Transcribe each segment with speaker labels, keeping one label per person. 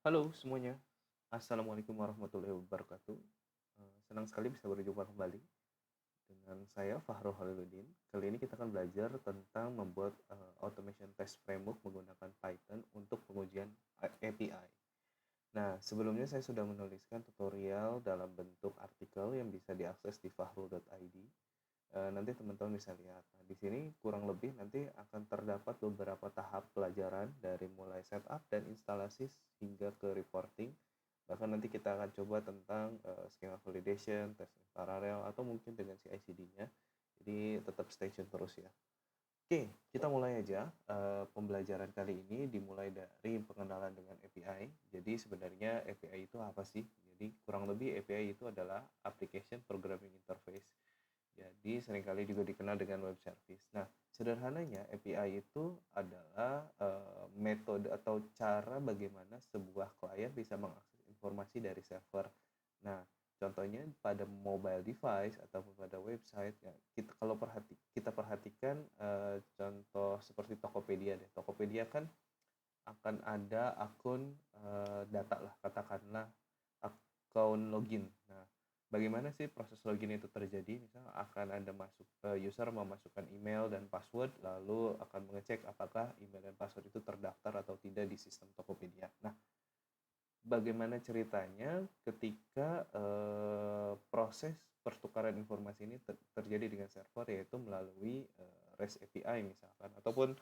Speaker 1: Halo semuanya, Assalamualaikum warahmatullahi wabarakatuh. Senang sekali bisa berjumpa kembali dengan saya Fahrul Haliludin. Kali ini kita akan belajar tentang membuat automation test framework menggunakan Python untuk pengujian API. Nah, sebelumnya saya sudah menuliskan tutorial dalam bentuk artikel yang bisa diakses di fahrul.id. Nanti teman-teman bisa lihat. Nah, di sini kurang lebih nanti akan terdapat beberapa tahap pelajaran dari mulai setup dan instalasi hingga ke reporting. Bahkan nanti kita akan coba tentang schema validation, test in parallel, atau mungkin dengan CI/CD-nya. Jadi tetap stay tune terus ya. Oke, kita mulai aja. Pembelajaran kali ini dimulai dari pengenalan dengan API. Jadi sebenarnya API itu apa sih? Jadi kurang lebih API itu adalah Application Programming Interface. Jadi seringkali juga dikenal dengan web service. Nah, sederhananya API itu adalah metode atau cara bagaimana sebuah klien bisa mengakses informasi dari server. Nah, contohnya pada mobile device atau pada website ya, kita perhatikan contoh seperti Tokopedia deh. Tokopedia kan akan ada akun data lah, katakanlah akun login. Nah, bagaimana sih proses login itu terjadi? Misal akan ada user memasukkan email dan password, lalu akan mengecek apakah email dan password itu terdaftar atau tidak di sistem Tokopedia. Nah, bagaimana ceritanya ketika proses pertukaran informasi ini terjadi dengan server, yaitu melalui REST API misalkan, ataupun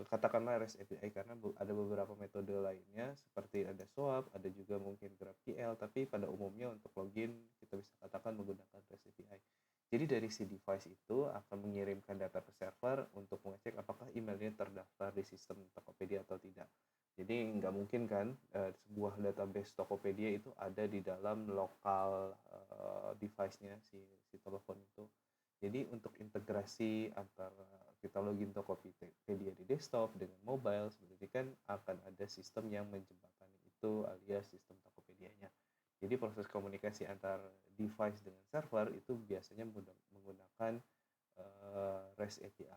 Speaker 1: katakanlah REST API, karena ada beberapa metode lainnya seperti ada SOAP, ada juga mungkin GraphQL, tapi pada umumnya untuk login kita bisa katakan menggunakan REST API. Jadi dari si device itu akan mengirimkan data ke server untuk mengecek apakah emailnya terdaftar di sistem Tokopedia atau tidak. Jadi nggak mungkin kan sebuah database Tokopedia itu ada di dalam lokal device-nya si telepon itu. Jadi untuk integrasi antara kita login Tokopedia di desktop dengan mobile, sebenarnya kan akan ada sistem yang menjembatani itu alias sistem Tokopedia-nya. Jadi proses komunikasi antar device dengan server itu biasanya menggunakan REST API.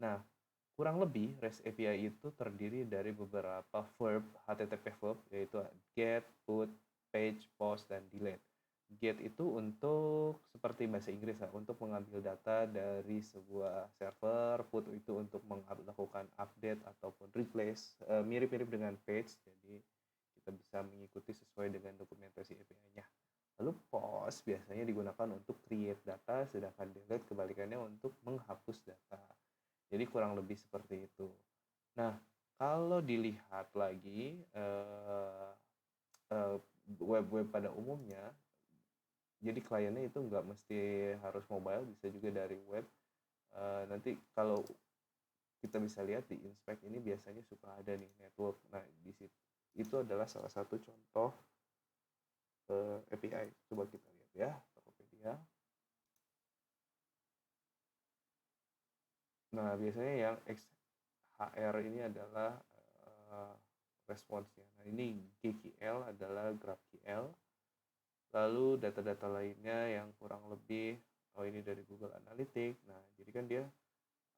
Speaker 1: Nah, kurang lebih REST API itu terdiri dari beberapa verb, HTTP verb, yaitu get, put, page, post, dan delete. Get itu untuk seperti bahasa Inggris lah, untuk mengambil data dari sebuah server, put itu untuk melakukan update ataupun replace, mirip-mirip dengan page, jadi kita bisa mengikuti sesuai dengan dokumentasi API-nya. Lalu post biasanya digunakan untuk create data, sedangkan delete kebalikannya untuk menghapus data. Jadi kurang lebih seperti itu. Nah, kalau dilihat lagi web-web pada umumnya, jadi kliennya itu nggak mesti harus mobile, bisa juga dari web. Nanti kalau kita bisa lihat di inspect ini biasanya suka ada nih network. Nah, di situ itu adalah salah satu contoh API. Coba kita lihat ya, Tokopedia. Nah, biasanya yang XHR ini adalah responsnya. Nah, ini GQL adalah GraphQL. Lalu data-data lainnya yang kurang lebih, oh ini dari Google Analytics. Nah, jadi kan dia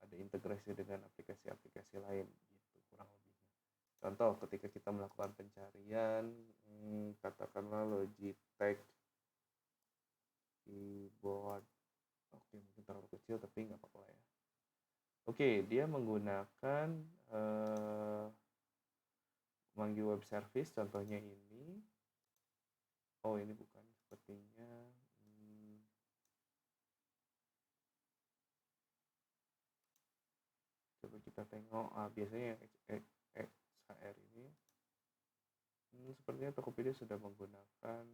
Speaker 1: ada integrasi dengan aplikasi-aplikasi lain gitu kurang lebihnya. Contoh ketika kita melakukan pencarian, katakanlah Logitech keyboard. Oke, mungkin terlalu kecil tapi nggak apa-apa lah ya. Oke, dia menggunakan manggil web service, contohnya ini. Oh, ini bukan sepertinya. Coba kita tengok. Biasanya yang XHR ini. Sepertinya Tokopedia sudah menggunakan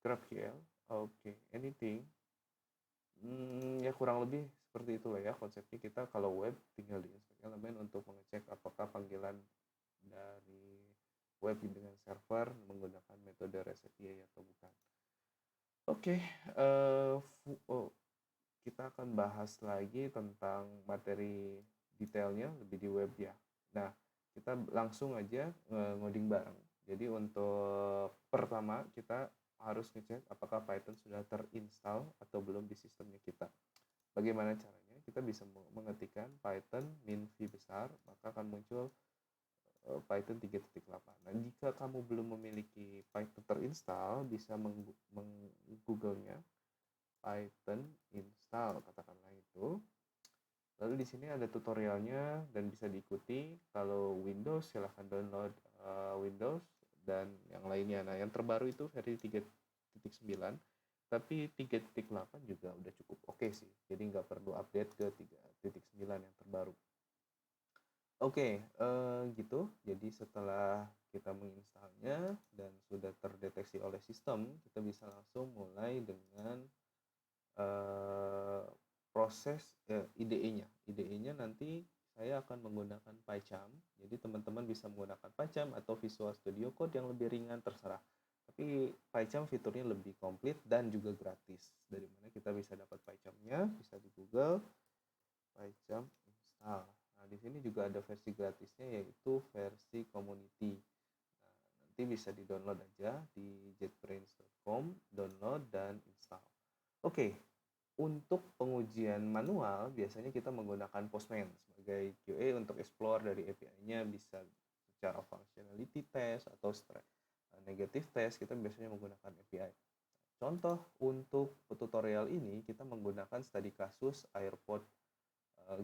Speaker 1: GraphQL. Oke, anything. Ya kurang lebih seperti itulah ya konsepnya. Kita kalau web tinggal di inspect elemen untuk mengecek apakah panggilan dari web dengan server menggunakan metode REST API atau bukan. Oke, kita akan bahas lagi tentang materi detailnya lebih di web ya. Nah, kita langsung aja ngoding bareng. Jadi untuk pertama kita harus ngecek apakah Python sudah terinstall atau belum di sistemnya kita. Bagaimana caranya? Kita bisa mengetikkan Python min v besar, maka akan muncul Python 3.8. Nah, jika kamu belum memiliki Python terinstall, bisa meng-google-nya Python install, katakanlah itu. Lalu di sini ada tutorialnya dan bisa diikuti. Kalau Windows silahkan download Windows dan yang lainnya. Nah, yang terbaru itu versi 3.9, tapi 3.8 juga udah cukup oke sih. Jadi nggak perlu update ke 3.9 yang terbaru. Oke, gitu. Jadi setelah kita menginstalnya dan sudah terdeteksi oleh sistem, kita bisa langsung mulai dengan proses IDE-nya. IDE-nya nanti saya akan menggunakan PyCharm. Jadi teman-teman bisa menggunakan PyCharm atau Visual Studio Code yang lebih ringan, terserah. Tapi PyCharm fiturnya lebih komplit dan juga gratis. Dari mana kita bisa dapat PyCharm-nya? Bisa di Google PyCharm install. Nah, di sini juga ada versi gratisnya, yaitu versi community. Nah, nanti bisa di-download aja di jetbrains.com, download dan install. Oke, untuk pengujian manual, biasanya kita menggunakan Postman sebagai QA untuk explore dari API-nya, bisa secara functionality test atau negative test, kita biasanya menggunakan API. Contoh untuk tutorial ini, kita menggunakan studi kasus airport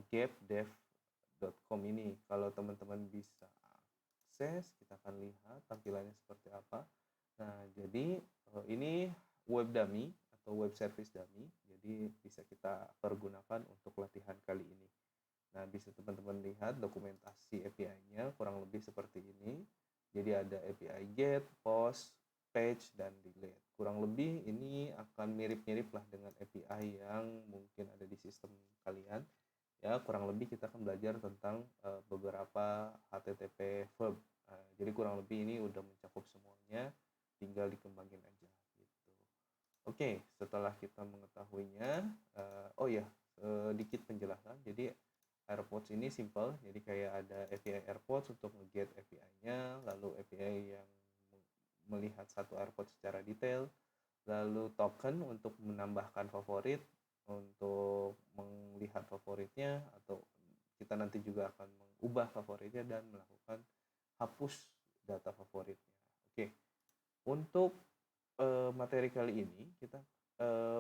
Speaker 1: gapdev.com ini. Kalau teman-teman bisa akses, kita akan lihat tampilannya seperti apa. Nah, jadi ini web dummy atau web service dummy, jadi bisa kita pergunakan untuk latihan kali ini. Nah, bisa teman-teman lihat dokumentasi API-nya kurang lebih seperti ini. Jadi ada API get, post, page, dan delete. Kurang lebih ini akan mirip-mirip lah dengan API yang mungkin ada di sistem kalian. Ya, kurang lebih kita akan belajar tentang beberapa HTTP verb. Jadi kurang lebih ini udah mencakup semuanya, tinggal dikembangin aja gitu. Oke, setelah kita mengetahuinya, dikit penjelasan. Jadi AirPods ini simple, jadi kayak ada API AirPods untuk nge-get API-nya, lalu API yang melihat satu AirPods secara detail, lalu token untuk menambahkan favorit, untuk melihat favoritnya, atau kita nanti juga akan mengubah favoritnya dan melakukan hapus data favoritnya. Oke, untuk materi kali ini kita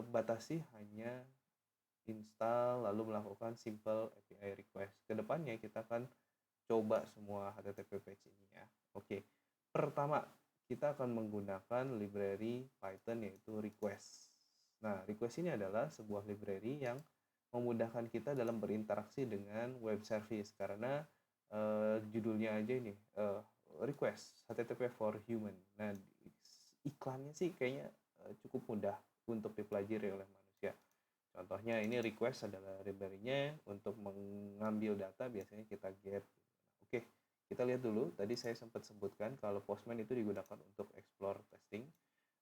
Speaker 1: batasi hanya install lalu melakukan simple API request. Kedepannya kita akan coba semua HTTP page ini ya. Oke, pertama kita akan menggunakan library Python yaitu request. Nah, request ini adalah sebuah library yang memudahkan kita dalam berinteraksi dengan web service karena judulnya aja ini request HTTP for human. Nah, iklannya sih kayaknya cukup mudah untuk dipelajari oleh manusia. Contohnya ini request adalah library-nya untuk mengambil data, biasanya kita get. Oke, kita lihat dulu. Tadi saya sempat sebutkan kalau Postman itu digunakan untuk explore testing.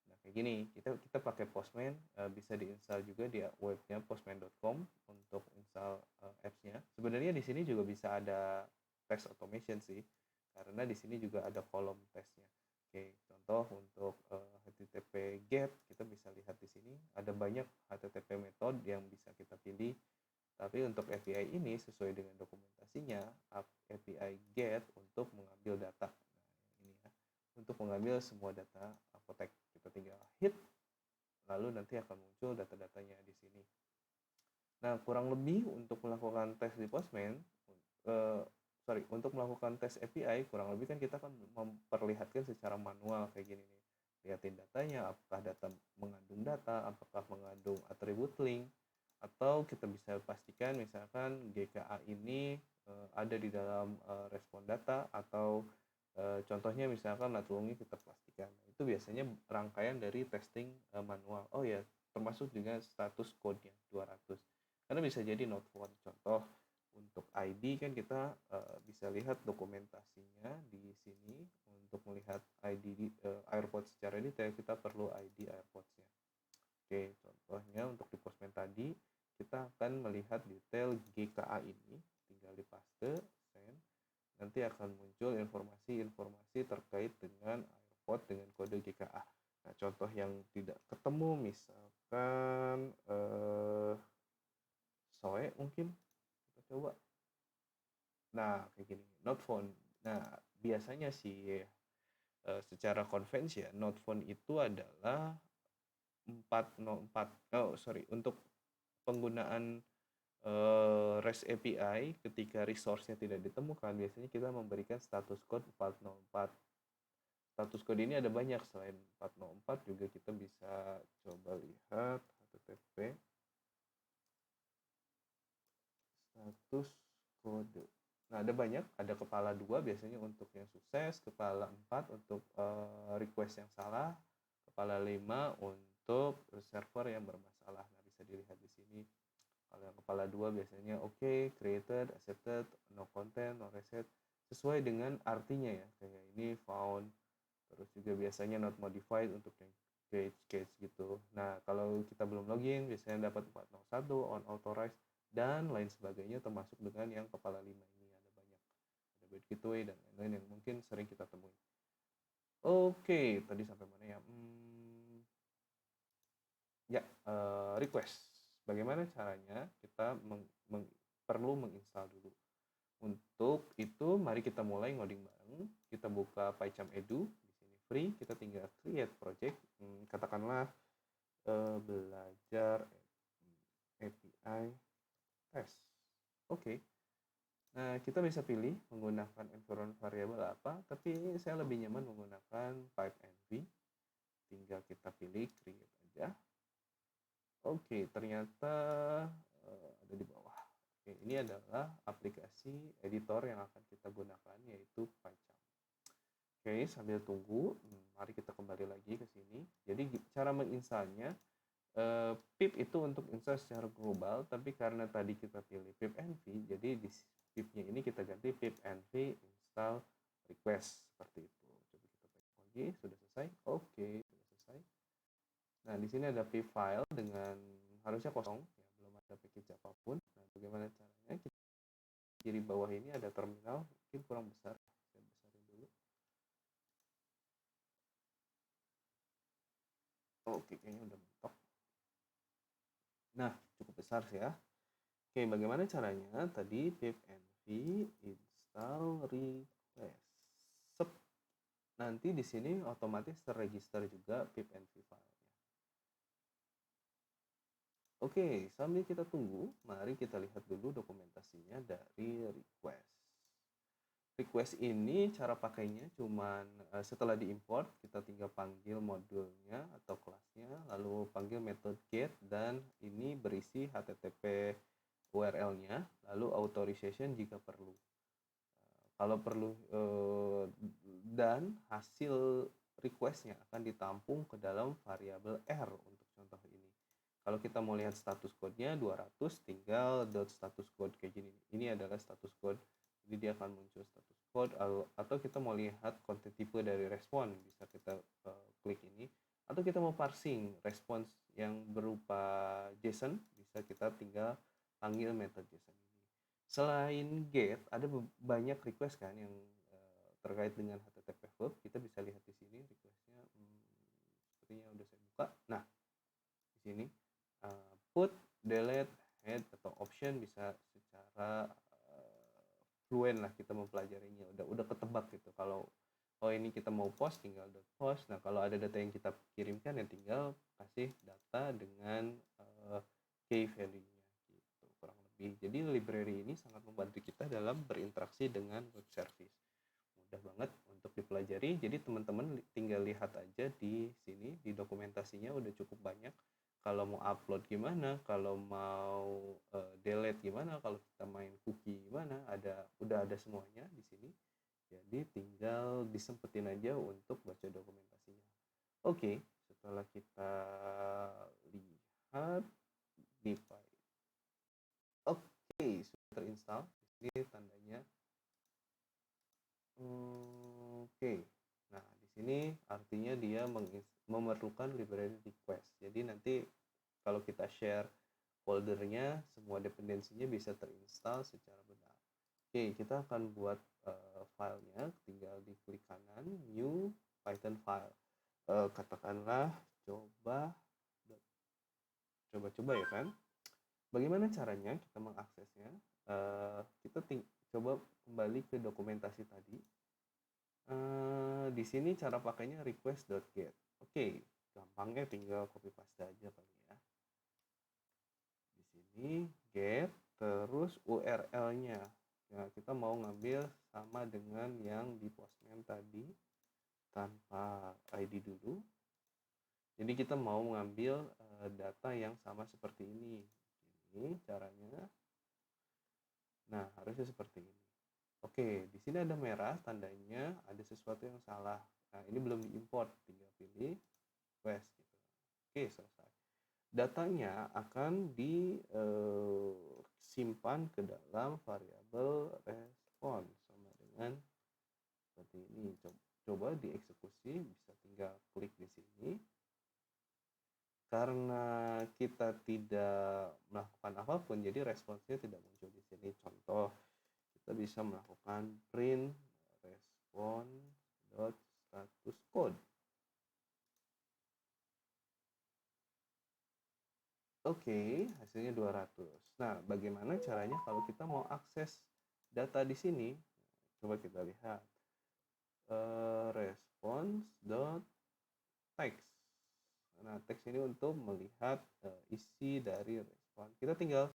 Speaker 1: Nah, kayak gini, kita pakai Postman, bisa diinstal juga di webnya postman.com untuk install apps-nya. Sebenarnya di sini juga bisa ada test automation sih, karena di sini juga ada kolom testnya. Oke, contoh untuk HTTP GET, kita bisa lihat di sini ada banyak HTTP method yang bisa kita pilih. Tapi untuk API ini sesuai dengan dokumentasinya, API GET untuk mengambil data. Nah, ini ya, untuk mengambil semua data apotek. Kita tinggal hit, lalu nanti akan muncul data-datanya di sini. Nah, kurang lebih untuk melakukan tes di Postman, untuk melakukan tes API, kurang lebih kan kita akan memperlihatkan secara manual kayak gini nih. Lihatin datanya, apakah data mengandung data, apakah mengandung atribut link, atau kita bisa pastikan misalkan GKA ini ada di dalam respon data, atau contohnya misalkan latlungi kita pastikan. Itu biasanya rangkaian dari testing manual. Oh ya, termasuk juga status code-nya 200. Karena bisa jadi not found. Contoh untuk ID kan kita bisa lihat dokumentasinya di sini. Untuk melihat ID AirPods secara detail, kita perlu ID AirPods-nya. Oke, contohnya untuk di Postman tadi, kita akan melihat detail GKA ini. Tinggal dipaste, send. Nanti akan muncul informasi-informasi terkait dengan AirPods dengan kode GKA. Nah, contoh yang tidak ketemu, misalkan SOE mungkin. Coba. Nah, kayak gini, not found. Nah, biasanya sih secara convention Node Phone itu adalah 404. Oh, sorry. Untuk penggunaan REST API ketika resource-nya tidak ditemukan, biasanya kita memberikan status code 404. Status code ini ada banyak, selain 404 juga kita bisa coba lihat http status kode. Nah, ada banyak, ada kepala 2 biasanya untuk yang sukses, kepala 4 untuk request yang salah, kepala 5 untuk server yang bermasalah. Nah, bisa dilihat di sini. Kalau yang kepala 2 biasanya oke, created, accepted, no content, no reset, sesuai dengan artinya ya. Kayak ini found, terus juga biasanya not modified untuk yang case gitu. Nah, kalau kita belum login, biasanya dapat 401, unauthorized, dan lain sebagainya, termasuk dengan yang kepala 5 ini. Ada banyak, ada bad gateway dan lain-lain yang mungkin sering kita temui. Oke, tadi sampai mana ya? Request. Bagaimana caranya kita perlu menginstal dulu. Untuk itu, mari kita mulai ngoding bareng. Kita buka PyCharm Edu, di sini free. Kita tinggal create project. Katakanlah belajar API test. Oke. Nah, kita bisa pilih menggunakan environment variable apa, tapi saya lebih nyaman menggunakan pipeenv. Tinggal kita pilih create aja. Oke, ternyata ada di bawah. Oke, ini adalah aplikasi editor yang akan kita gunakan, yaitu PyCharm. Oke, sambil tunggu, mari kita kembali lagi ke sini. Jadi cara menginstalnya, pip itu untuk install secara global, tapi karena tadi kita pilih pipenv, jadi di pipnya ini kita ganti pipenv install request, seperti itu. Coba kita pakai lagi, sudah selesai. Oke, sudah selesai. Nah, di sini ada pip file dengan harusnya kosong, ya, belum ada package apapun. Nah, bagaimana caranya? Kiri bawah ini ada terminal, mungkin kurang besar. Saya besarin dulu. Oke, kayaknya udah mentok. Nah, cukup besar sih ya. Oke, bagaimana caranya? Tadi pipenv install request. Nanti di sini otomatis terregister juga pipenv file. Oke, sambil kita tunggu, mari kita lihat dulu dokumentasinya dari request. Request ini cara pakainya cuman setelah diimport, kita tinggal panggil modulnya atau kelasnya, lalu panggil method get, dan ini berisi HTTP URL-nya, lalu authorization jika perlu. Kalau perlu, dan hasil request-nya akan ditampung ke dalam variabel R untuk contoh ini. Kalau kita mau lihat status code-nya 200, tinggal .status code kayak gini. Ini adalah status code. Jadi dia akan muncul status code, atau kita mau lihat konten tipe dari respon, bisa kita klik ini. Atau kita mau parsing respons yang berupa JSON, bisa kita tinggal panggil method JSON ini. Selain get, ada banyak request kan yang terkait dengan HTTP verb. Kita bisa lihat di sini request-nya, sepertinya udah saya buka. Nah, di sini put, delete, head, atau option bisa secara fluent lah kita mempelajarinya. Udah ketebak gitu. Kalau ini kita mau post, tinggal post. Nah, kalau ada data yang kita kirimkan, ya tinggal kasih data dengan key value-nya gitu, kurang lebih. Jadi library ini sangat membantu kita dalam berinteraksi dengan web service. Mudah banget untuk dipelajari. Jadi teman-teman tinggal lihat aja di sini, di dokumentasinya udah cukup banyak. Kalau mau upload gimana, kalau mau delete gimana, kalau kita main cookie gimana, udah ada semuanya di sini. Jadi tinggal disempetin aja untuk baca dokumentasinya. Oke, setelah kita lihat di file. Oke, sudah terinstall. Di sini tandanya. Oke. Nah, di sini artinya dia memerlukan library request. Jadi nanti kalau kita share foldernya, semua dependensinya bisa terinstall secara benar. Oke, kita akan buat filenya, tinggal diklik kanan, new Python file. Katakanlah coba ya kan. Bagaimana caranya kita mengaksesnya? Kita coba kembali ke dokumentasi tadi. di sini cara pakainya request.get. Oke, gampangnya tinggal copy paste aja kali ya. Di sini get terus URL-nya. Nah, kita mau ngambil sama dengan yang di Postman tadi tanpa ID dulu. Jadi kita mau ngambil data yang sama seperti ini. Ini caranya. Nah, harusnya seperti ini. Oke, di sini ada merah tandanya ada sesuatu yang salah. Nah, ini belum diimport, tinggal pilih request gitu. Oke, selesai. Datanya akan disimpan ke dalam variabel response sama dengan seperti ini. Coba dieksekusi, bisa tinggal klik di sini. Karena kita tidak melakukan apapun, jadi responsnya tidak muncul di sini. Contoh, kita bisa melakukan print response.status code. Oke, hasilnya 200. Nah, bagaimana caranya kalau kita mau akses data di sini? Coba kita lihat. Response.text. Nah, teks ini untuk melihat isi dari respon. Kita tinggal,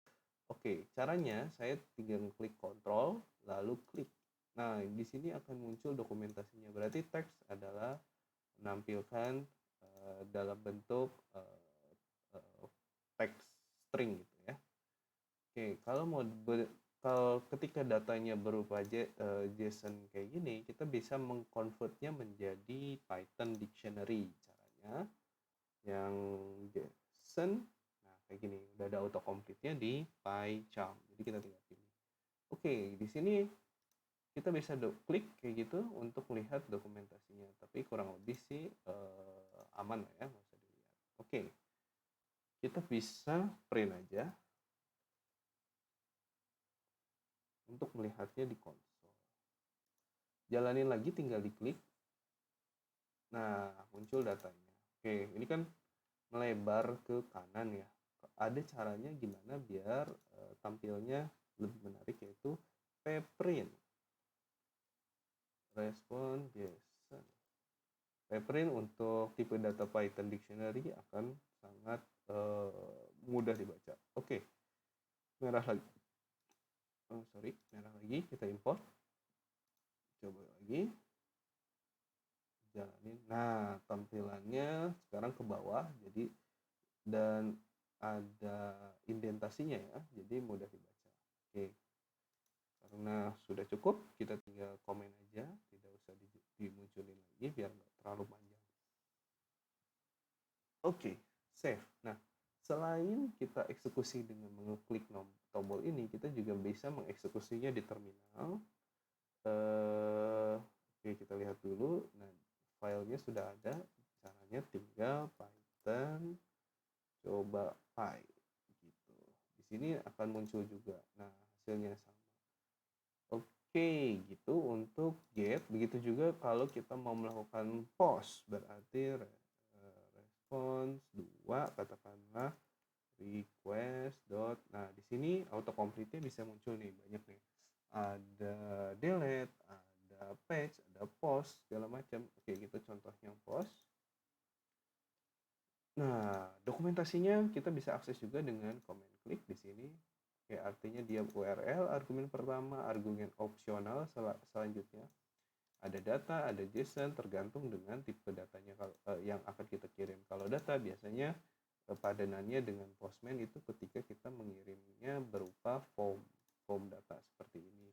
Speaker 1: oke, caranya saya tinggal klik kontrol, lalu klik. Nah, di sini akan muncul dokumentasinya. Berarti teks adalah menampilkan dalam bentuk teks string gitu ya. Oke, kalau ketika datanya berupa JSON kayak gini, kita bisa mengkonvertnya menjadi Python dictionary. Caranya yang JSON, nah kayak gini, udah ada autocomplete-nya di PyCharm. Jadi kita tinggal pilih. Oke, di sini kita bisa klik kayak gitu untuk melihat dokumentasinya. Tapi kurang lebih sih aman lah ya, nggak usah dilihat. Oke, kita bisa print aja untuk melihatnya di konsol. Jalanin lagi, tinggal diklik. Nah, muncul datanya. Oke, ini kan melebar ke kanan ya. Ada caranya gimana biar tampilnya lebih menarik, yaitu pprint response JSON. Pprint untuk tipe data Python dictionary akan sangat mudah dibaca. Oke, merah lagi. Merah lagi, kita import. Coba lagi. Jalanin. Nah, tampilannya sekarang ke bawah, jadi dan ada indentasinya ya, jadi mudah dibaca. Oke, karena sudah cukup, kita tinggal komen aja, tidak usah dimunculin lagi biar nggak terlalu panjang. Oke, save. Nah, selain kita eksekusi dengan mengeklik tombol ini, kita juga bisa mengeksekusinya di terminal. Oke, kita lihat dulu. Nah, filenya sudah ada, caranya tinggal Python coba py gitu. Di sini akan muncul juga. Nah, hasilnya sama. Oke, gitu untuk get. Begitu juga kalau kita mau melakukan post, berarti response 2 katakanlah request dot. Nah, di sini autocomplete-nya bisa muncul nih, banyak nih. Ada delete, ada page, ada post, segala macam. Oke, gitu contohnya post. Nah, dokumentasinya kita bisa akses juga dengan command klik di sini. Oke, artinya dia URL argumen pertama, argumen opsional selanjutnya. Ada data, ada JSON, tergantung dengan tipe datanya yang akan kita kirim. Kalau data biasanya padanannya dengan Postman itu ketika kita mengirimnya berupa form data seperti ini.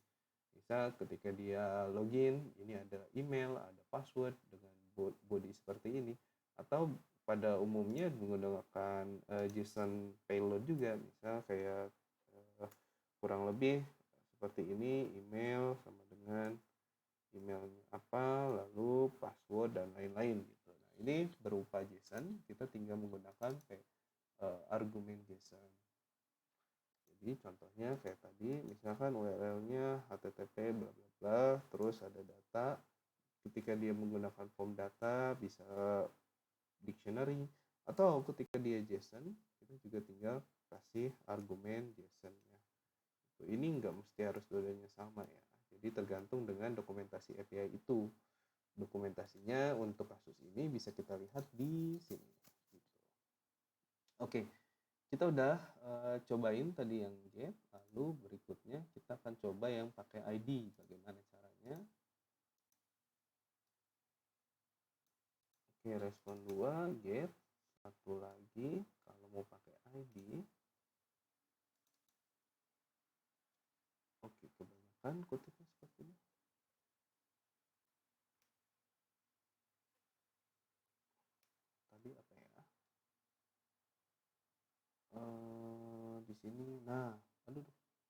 Speaker 1: Misal ketika dia login, ini ada email, ada password dengan body seperti ini. Atau pada umumnya menggunakan JSON payload juga, misal kayak kurang lebih seperti ini, email sama dengan emailnya apa, lalu password dan lain-lain gitu. Nah, ini berupa JSON, kita tinggal menggunakan kayak argumen JSON. Jadi contohnya kayak tadi, misalkan URL-nya http bla bla bla, terus ada data. Ketika dia menggunakan form data bisa dictionary, atau ketika dia JSON, kita juga tinggal kasih argumen JSON-nya. Ini nggak mesti harus dua-duanya sama ya. Jadi tergantung dengan dokumentasi API itu. dokumentasinya untuk kasus ini bisa kita lihat di sini. Gitu. Oke, kita udah cobain tadi yang get, lalu berikutnya kita akan coba yang pakai ID. Bagaimana caranya? Oke, respon 2 get, satu lagi kalau mau pakai ID. Oke, kebanyakan kutipnya seperti ini. Tadi apa ya? Di sini, nah, aduh,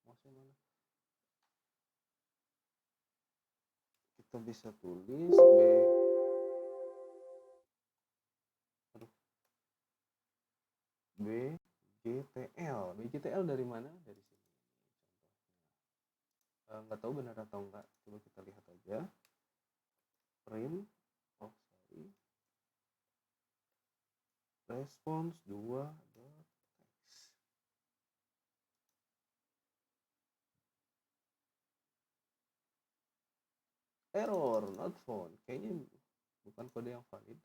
Speaker 1: mouse mana? Kita bisa tulis aduh, BGTL dari mana? Dari sini contohnya. Nggak tahu benar atau enggak, coba kita lihat aja. Print, oh sorry, response 2 text. Error not found, kayaknya bukan kode yang valid.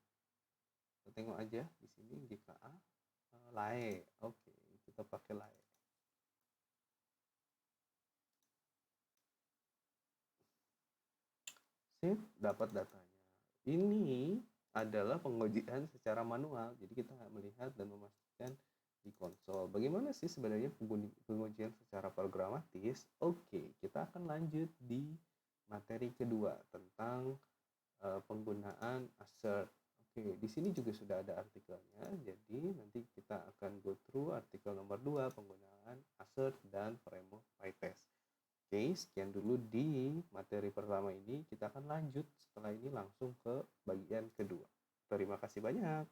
Speaker 1: Kita tengok aja di sini GKA lae. Oke, kita pakai lae. Save, dapat datanya. Ini adalah pengujian secara manual, jadi kita melihat dan memastikan di konsol. Bagaimana sih sebenarnya pengujian secara programatis? Oke, kita akan lanjut di materi kedua tentang penggunaan assert. Oke, di sini juga sudah ada artikelnya, jadi nanti kita akan go through artikel nomor 2, penggunaan assert dan framework PyTest. Oke, sekian dulu di materi pertama ini. Kita akan lanjut setelah ini langsung ke bagian kedua. Terima kasih banyak.